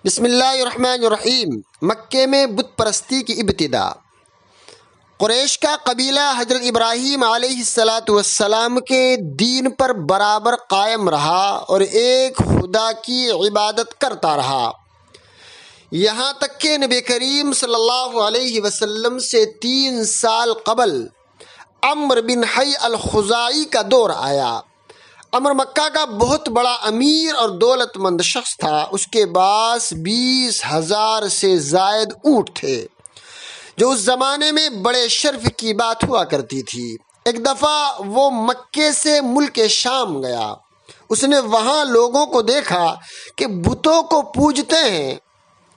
بسم اللہ الرحمن الرحیم۔ مکے میں بت پرستی کی ابتدا۔ قریش کا قبیلہ حضرت ابراہیم علیہ السلام کے دین پر برابر قائم رہا اور ایک خدا کی عبادت کرتا رہا، یہاں تک کہ نبی کریم صلی اللہ علیہ وسلم سے 3 سال قبل عمرو بن حی الخزاعی کا دور آیا۔ عمرو مکہ کا بہت بڑا امیر اور دولت مند شخص تھا۔ اس کے پاس 20,000 سے زائد اونٹ تھے، جو اس زمانے میں بڑے شرف کی بات ہوا کرتی تھی۔ ایک دفعہ وہ مکے سے ملک شام گیا۔ اس نے وہاں لوگوں کو دیکھا کہ بتوں کو پوجتے ہیں،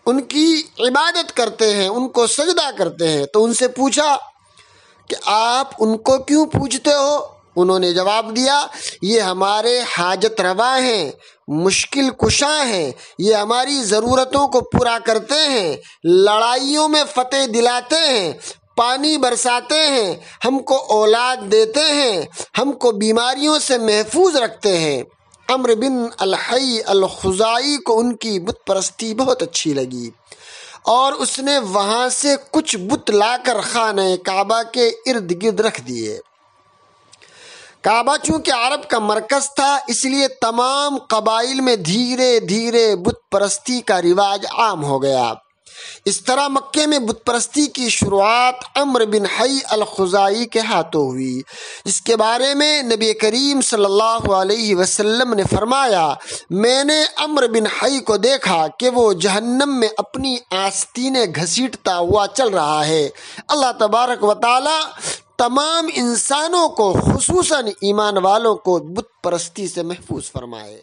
ان کی عبادت کرتے ہیں، ان کو سجدہ کرتے ہیں، تو ان سے پوچھا کہ آپ ان کو کیوں پوجتے ہو؟ انہوں نے جواب دیا، یہ ہمارے حاجت روا ہیں، مشکل کشاں ہیں، یہ ہماری ضرورتوں کو پورا کرتے ہیں، لڑائیوں میں فتح دلاتے ہیں، پانی برساتے ہیں، ہم کو اولاد دیتے ہیں، ہم کو بیماریوں سے محفوظ رکھتے ہیں۔ عمرو بن الحی الخزاعی کو ان کی بت پرستی بہت اچھی لگی اور اس نے وہاں سے کچھ بت لا کر خانہ کعبہ کے ارد گرد رکھ دیے۔ کعبہ چونکہ عرب کا مرکز تھا، اس لیے تمام قبائل میں دھیرے دھیرے بت پرستی کا رواج عام ہو گیا۔ اس طرح مکے میں بت پرستی کی شروعات عمرو بن حی الخزاعی کے ہاتھوں ہوئی، جس کے بارے میں نبی کریم صلی اللہ علیہ وسلم نے فرمایا، میں نے عمرو بن حی کو دیکھا کہ وہ جہنم میں اپنی آستینیں گھسیٹتا ہوا چل رہا ہے۔ اللہ تبارک و تعالی تمام انسانوں کو خصوصاً ایمان والوں کو بت پرستی سے محفوظ فرمائے۔